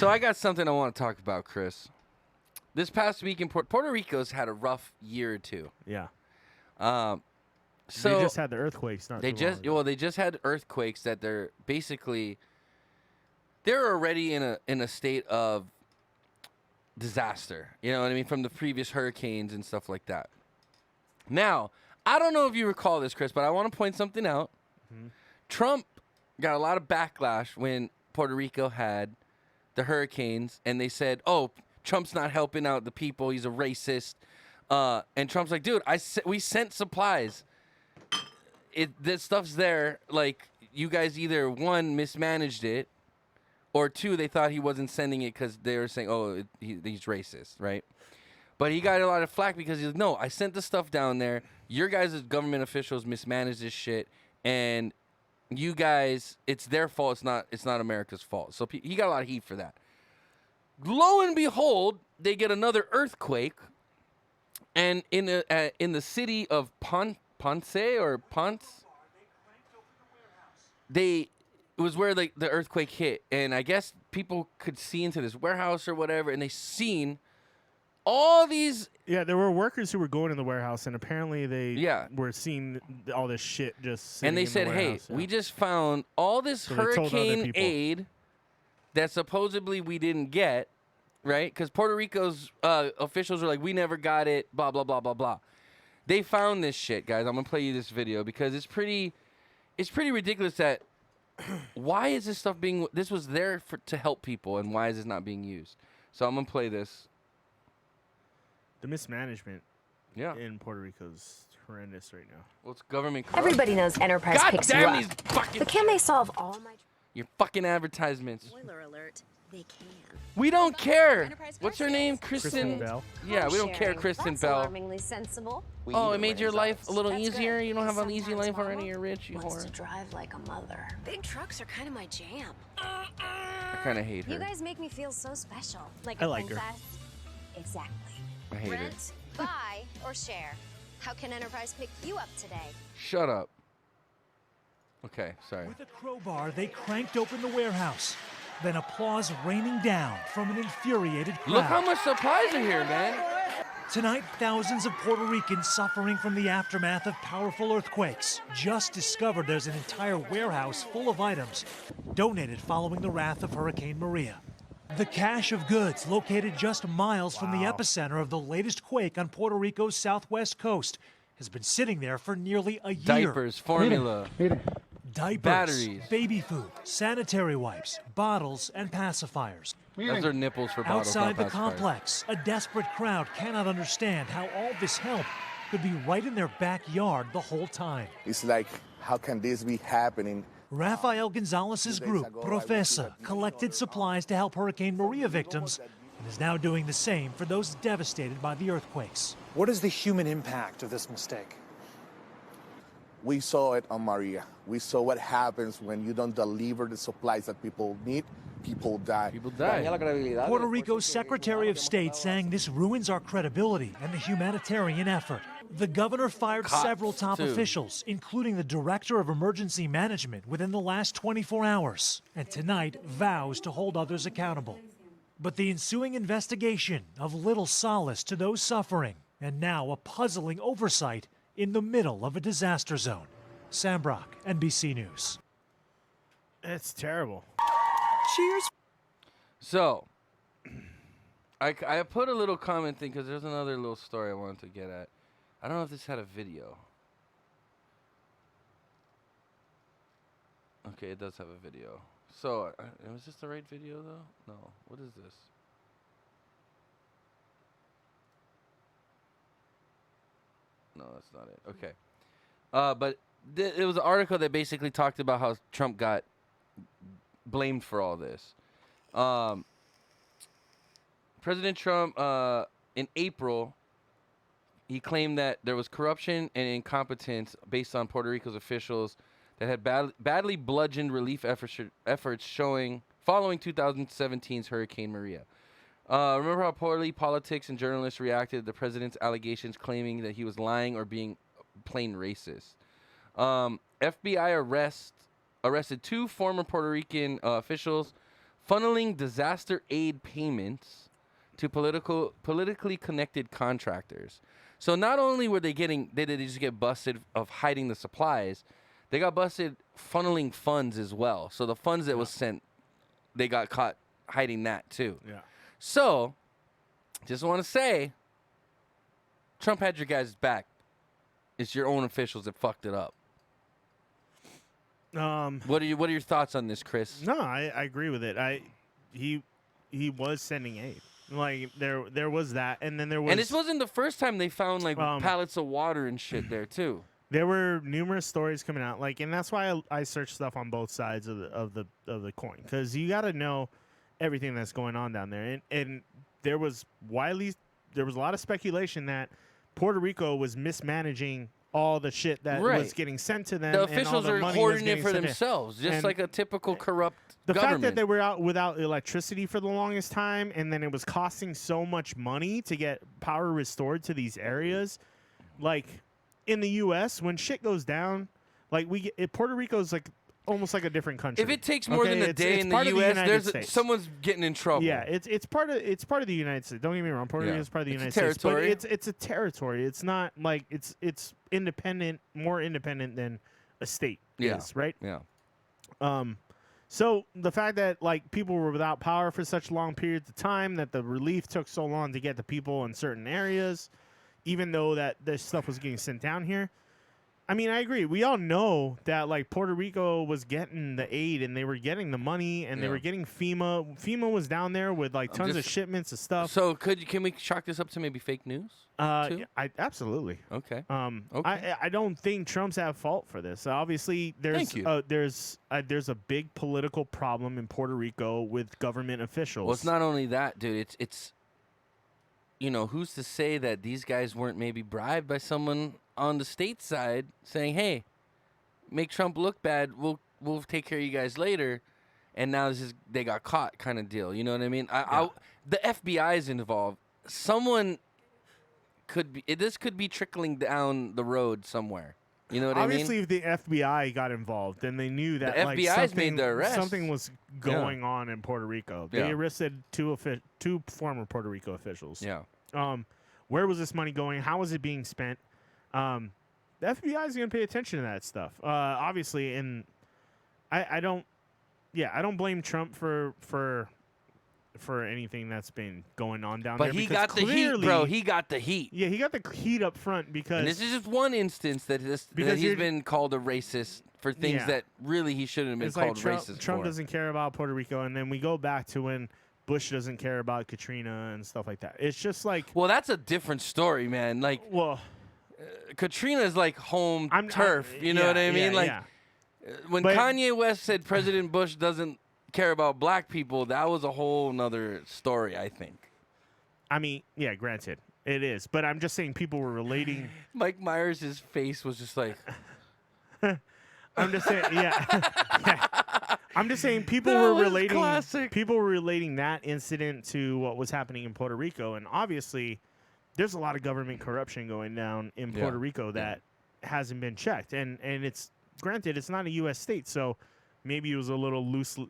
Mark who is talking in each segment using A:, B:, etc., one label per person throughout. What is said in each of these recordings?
A: So I got something I want to talk about, Chris. This past week in Puerto Rico's had a rough year or two.
B: Yeah.
A: So
B: they just had the earthquakes.
A: They just had earthquakes that they're already in a state of disaster. You know what I mean? From the previous hurricanes and stuff like that. Now, I don't know if you recall this, Chris, but I want to point something out. Mm-hmm. Trump got a lot of backlash when Puerto Rico had the hurricanes, and they said, "Oh, Trump's not helping out the people. He's a racist." And Trump's like, "Dude, we sent supplies. This stuff's there. Like, you guys either one mismanaged it, or two, they thought he wasn't sending it because they were saying, oh, he's racist, right?" But he got a lot of flack because he's like, "No, I sent the stuff down there. Your guys as government officials mismanaged this shit, and you guys, it's their fault. It's not America's fault." So he got a lot of heat for that. Lo and behold, they get another earthquake, and in the city of Ponce, it was where the earthquake hit, and I guess people could see into this warehouse or whatever, and they seen all these.
B: Yeah, there were workers who were going in the warehouse, and apparently they were seeing all this shit just sitting
A: and they
B: in
A: said,
B: the
A: "Hey,
B: warehouse,
A: we just found all this hurricane aid that supposedly we didn't get, right? Because Puerto Rico's officials were like, we never got it, blah, blah, blah, blah, blah." They found this shit, guys. I'm going to play you this video because it's pretty ridiculous that why is this stuff this was there to help people, and why is this not being used? So I'm going to play this.
B: The mismanagement in Puerto Rico is horrendous right now.
A: Well, it's government corrupt.
C: Everybody knows Enterprise picks you up. But can they solve all my...
A: Your fucking advertisements.
C: Spoiler alert, they can.
A: We don't care. What's her name? Kristen
B: Bell.
A: Yeah, we don't care, Kristen
C: That's
A: Bell.
C: alarmingly sensible.
A: Oh, it made your life a little
C: That's
A: easier?
C: good.
A: You don't have an
C: Sometimes
A: easy life
C: Mama
A: already? You're rich, you
C: wants
A: whore.
C: to drive like a mother. Big trucks are kind of my jam.
A: I kind of hate her.
C: You guys make me feel so special. Like
B: I
C: a
B: like her.
C: princess. Exactly.
A: I hate her.
C: Rent, buy, or share. How can Enterprise pick you up today?
A: Shut up. Okay, sorry.
D: With a crowbar, they cranked open the warehouse. Then applause raining down from an infuriated crowd.
A: Look how much supplies are here, man.
D: Tonight, thousands of Puerto Ricans suffering from the aftermath of powerful earthquakes just discovered there's an entire warehouse full of items donated following the wrath of Hurricane Maria. The cache of goods located just miles from the epicenter of the latest quake on Puerto Rico's southwest coast has been sitting there for nearly a year.
A: Diapers, formula.
D: Diapers,
A: batteries,
D: baby food, sanitary wipes, bottles, and pacifiers.
A: Those are nipples for bottles.
D: Outside the complex, a desperate crowd cannot understand how all this help could be right in their backyard the whole time.
E: It's like, how can this be happening?
D: Rafael Gonzalez's group, Profesa, collected supplies to help Hurricane Maria victims and is now doing the same for those devastated by the earthquakes.
F: What is the human impact of this mistake?
E: We saw it on Maria. We saw what happens when you don't deliver the supplies that people need. People die.
A: People die.
D: Puerto Rico's Secretary of State saying this ruins our credibility and the humanitarian effort. The governor fired several top officials, including the director of emergency management, within the last 24 hours, and tonight vows to hold others accountable. But the ensuing investigation of little solace to those suffering, and now a puzzling oversight in the middle of a disaster zone. Sam Brock, NBC News.
B: It's terrible.
F: Cheers.
A: So, I put a little comment thing because there's another little story I wanted to get at. I don't know if this had a video. Okay, it does have a video. So, was this the right video though? No. What is this? No, that's not it. Okay. But it was an article that basically talked about how Trump got blamed for all this. President Trump, in April, he claimed that there was corruption and incompetence based on Puerto Rico's officials that had badly bludgeoned relief efforts following 2017's Hurricane Maria. Remember how poorly politics and journalists reacted to the president's allegations claiming that he was lying or being plain racist. FBI arrested two former Puerto Rican officials funneling disaster aid payments to politically connected contractors. So not only did they just get busted of hiding the supplies, they got busted funneling funds as well. So the funds that was sent, they got caught hiding that too.
B: Yeah.
A: So, just want to say, Trump had your guys' back. It's your own officials that fucked it up. What are your thoughts on this, Chris?
B: No, I agree with it. He was sending aid. Like there was that, and then there was.
A: And this wasn't the first time they found like pallets of water and shit there too.
B: There were numerous stories coming out, like, and that's why I search stuff on both sides of the coin, because you got to know everything that's going on down there, and there was a lot of speculation that Puerto Rico was mismanaging all the shit that was getting sent to them.
A: The officials
B: and all the
A: are
B: money
A: hoarding
B: was
A: it for
B: getting
A: themselves, just
B: and
A: like a typical corrupt
B: the
A: government.
B: fact that they were out without electricity for the longest time, and then it was costing so much money to get power restored to these areas, like in the U.S., when shit goes down, like Puerto Rico's like almost like a different country.
A: If it takes more than a day in the U.S., someone's getting in trouble.
B: Yeah, it's part of the United States. Don't get me wrong, Puerto Rico is part of the United States, but it's a territory. It's not like it's independent, more independent than a state is, right?
A: Yeah.
B: So the fact that like people were without power for such long periods of time, that the relief took so long to get to people in certain areas, even though that this stuff was getting sent down here. I mean, I agree. We all know that like Puerto Rico was getting the aid and they were getting the money and they were getting FEMA. FEMA was down there with like tons of shipments of stuff.
A: So can we chalk this up to maybe fake news?
B: Yeah, absolutely.
A: Okay.
B: Okay. I don't think Trump's at fault for this. Obviously, there's a big political problem in Puerto Rico with government officials.
A: Well, it's not only that, dude. It's who's to say that these guys weren't maybe bribed by someone on the state side saying, "Hey, make Trump look bad. We'll take care of you guys later." And now they got caught, kind of deal. You know what I mean? The FBI is involved. Someone this could be trickling down the road somewhere. You know what
B: Obviously,
A: I mean?
B: if the FBI got involved, then they knew that
A: the FBI's made the arrest.
B: Something was going on in Puerto Rico. They arrested two former Puerto Rico officials.
A: Yeah.
B: Where was this money going? How was it being spent? The FBI is going to pay attention to that stuff. Obviously, and I don't blame Trump for anything that's been going on down there.
A: But he got the heat, bro. He got the heat.
B: Yeah, he got the heat up front because...
A: And this is just one instance that he's been called a racist for things that really he shouldn't have been called racist
B: Trump
A: for.
B: doesn't care about Puerto Rico, and then we go back to when Bush doesn't care about Katrina and stuff like that. It's just like...
A: Well, that's a different story, man. Like, Katrina is like home turf. You know what I mean? When Kanye West said President Bush doesn't care about black people, that was a whole nother story, I think.
B: I mean, yeah, granted, it is. But I'm just saying people were relating.
A: Mike Myers' face was just like...
B: I'm just saying, I'm just saying people were relating.
A: Classic.
B: People were relating that incident to what was happening in Puerto Rico, and obviously, there's a lot of government corruption going down in Puerto Rico that hasn't been checked. And it's granted, it's not a U.S. state, so maybe it was a little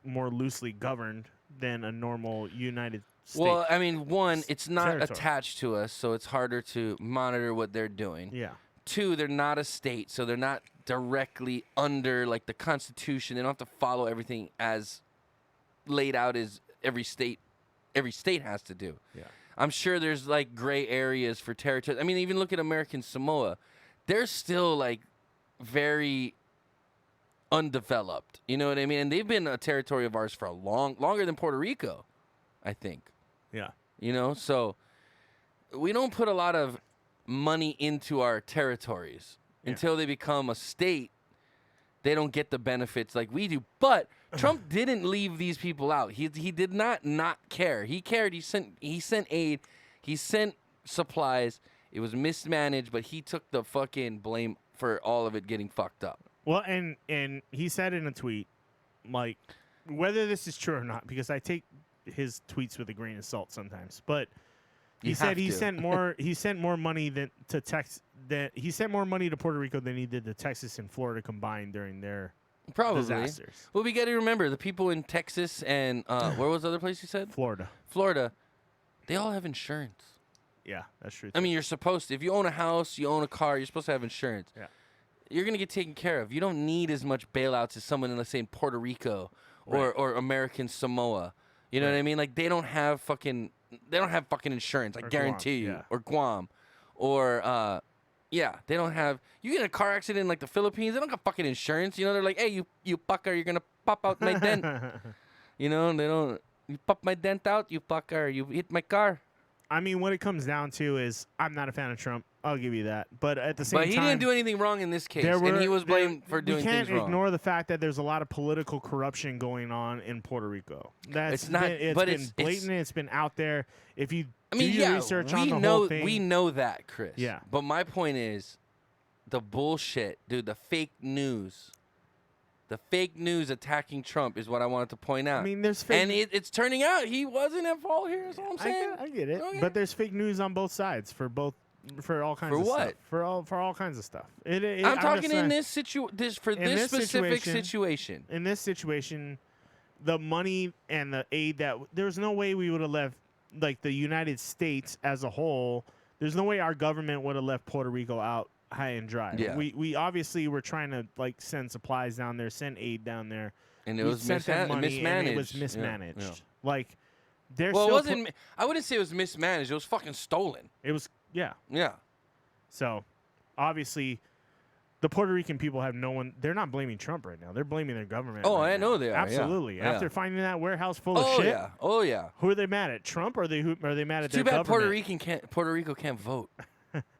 B: more loosely governed than a normal United States.
A: Well, I mean, one, it's not attached to us, so it's harder to monitor what they're doing.
B: Yeah.
A: Two, they're not a state, so they're not directly under like the Constitution. They don't have to follow everything as laid out as every state has to do.
B: Yeah.
A: I'm sure there's like gray areas for territory. I mean, even look at American Samoa. They're still like very undeveloped. You know what I mean? And they've been a territory of ours for longer than Puerto Rico, I think.
B: Yeah.
A: You know, so we don't put a lot of money into our territories until they become a state. They don't get the benefits like we do. But Trump didn't leave these people out. He did not care. He cared. He sent aid. He sent supplies. It was mismanaged, but he took the fucking blame for all of it getting fucked up.
B: Well, and he said in a tweet, like, whether this is true or not, because I take his tweets with a grain of salt sometimes, but he said he sent more money he sent more money to Puerto Rico than he did to Texas and Florida combined during their
A: Probably.
B: disasters.
A: Well, we got to remember the people in Texas and where was the other place you said?
B: Florida.
A: Florida. They all have insurance.
B: Yeah, that's true.
A: I mean, you're supposed to. If you own a house, you own a car, you're supposed to have insurance.
B: Yeah.
A: You're going to get taken care of. You don't need as much bailouts as someone in, let's say, in Puerto Rico or American Samoa. You know what I mean? Like, they don't have fucking insurance, I guarantee you.
B: yeah.
A: Or Guam. Or, yeah, they don't have. You get in a car accident in, like, the Philippines, they don't got fucking insurance. You know, they're like, hey, you fucker, you're going to pop out my dent. You know, they don't. You pop my dent out, you fucker. You hit my car.
B: I mean, what it comes down to is I'm not a fan of Trump. I'll give you that. But at the same time,
A: But he didn't do anything wrong in this case, and he was blamed for doing things wrong.
B: We can't ignore the fact that there's a lot of political corruption going on in Puerto Rico. It's been blatant. It's been out there. If you do your research on the whole thing,
A: we know that, Chris.
B: Yeah.
A: But my point is, the bullshit, dude. The fake news. The fake news attacking Trump is what I wanted to point out.
B: I mean, there's fake,
A: and it's turning out he wasn't at fault here. Is what I'm saying.
B: I get it,
A: Okay.
B: but there's fake news on both sides for all kinds of
A: what?
B: stuff. For all kinds of stuff.
A: I'm talking in this specific situation.
B: In this situation, the money and the aid that there's no way we would have left, like the United States as a whole. There's no way our government would have left Puerto Rico out high and dry.
A: Yeah.
B: We obviously were trying to like send supplies down there, send aid down there,
A: And it
B: we
A: was
B: sent them money,
A: mismanaged.
B: and it was
A: Yeah,
B: mismanaged.
A: yeah.
B: Like there's
A: Well, it
B: still
A: wasn't. I wouldn't say it was mismanaged. It was fucking stolen.
B: it was yeah.
A: Yeah.
B: So obviously the Puerto Rican people have no one. They're not blaming Trump right now. They're blaming their government.
A: Oh,
B: right
A: I know
B: now.
A: they are, yeah.
B: Absolutely.
A: Yeah.
B: After finding that warehouse full of
A: Oh
B: shit.
A: yeah. Oh yeah.
B: Who are they mad at? Trump or are they mad at
A: Too
B: their
A: bad
B: government?
A: Puerto Rico can't vote.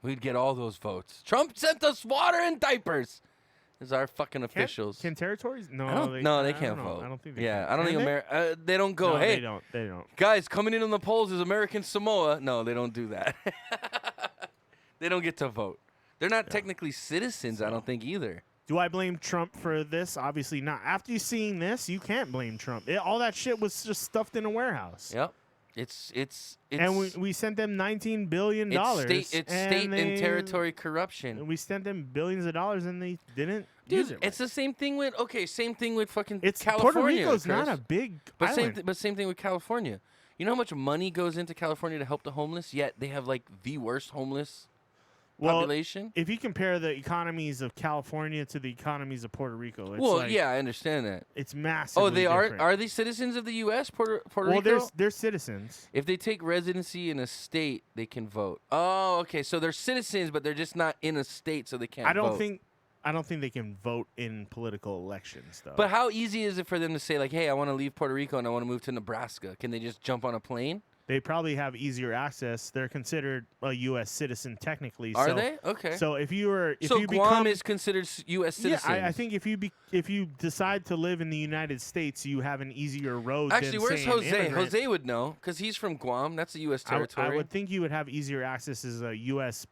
A: We'd get all those votes. Trump sent us water and diapers. Is our fucking officials?
B: Can territories? No,
A: I don't,
B: they
A: can't
B: don't know.
A: vote.
B: I don't think they
A: Yeah,
B: can.
A: I don't
B: Can
A: think
B: they?
A: America. They don't go.
B: No,
A: Hey,
B: they don't.
A: guys, coming in on the polls is American Samoa. No, they don't do that. They don't get to vote. They're not technically citizens. I don't think either.
B: Do I blame Trump for this? Obviously not. After you seeing this, you can't blame Trump. All that shit was just stuffed in a warehouse.
A: Yep. It's
B: And we sent them $19 billion.
A: It's state and territory corruption.
B: And we sent them billions of dollars, and they didn't use
A: Dude,
B: it.
A: it's the same thing with fucking
B: It's
A: California.
B: Puerto Rico's
A: Chris.
B: not a big
A: But
B: island.
A: same thing with California. You know how much money goes into California to help the homeless? Yet they have like the worst homeless population.
B: If you compare the economies of California to the economies of Puerto Rico, it's
A: I understand that.
B: it's massive.
A: Oh, they are they citizens of the U.S. Puerto
B: Well,
A: Rico?
B: they're citizens.
A: If they take residency in a state, they can vote. Oh, okay. So they're citizens, but they're just not in a state, so they can't.
B: I don't
A: vote.
B: think they can vote in political elections, though.
A: But how easy is it for them to say, like, hey, I want to leave Puerto Rico and I want to move to Nebraska? Can they just jump on a plane?
B: they probably have easier access. They're considered a U.S. citizen technically.
A: Are
B: so,
A: they? Okay.
B: So if you
A: Guam
B: become,
A: is considered U.S. citizen.
B: Yeah, I think if you decide to live in the United States, you have an easier road.
A: Actually,
B: than,
A: where's
B: say, an
A: Jose?
B: immigrant.
A: Jose would know because he's from Guam. That's a U.S. territory.
B: I would think you would have easier access as a U.S.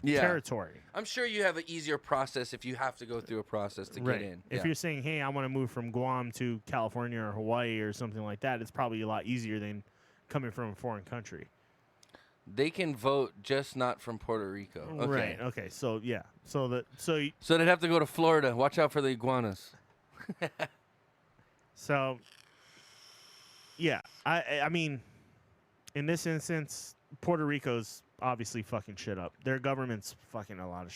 A: Yeah.
B: territory.
A: I'm sure you have an easier process if you have to go through a process to get in.
B: If
A: Yeah.
B: you're saying, hey, I want to move from Guam to California or Hawaii or something like that, it's probably a lot easier than coming from a foreign country.
A: They can vote, just not from Puerto Rico. Okay.
B: Right. Okay. So yeah. So
A: So they'd have to go to Florida. Watch out for the iguanas.
B: So yeah, I mean, in this instance, Puerto Rico's obviously fucking shit up. Their government's fucking a lot of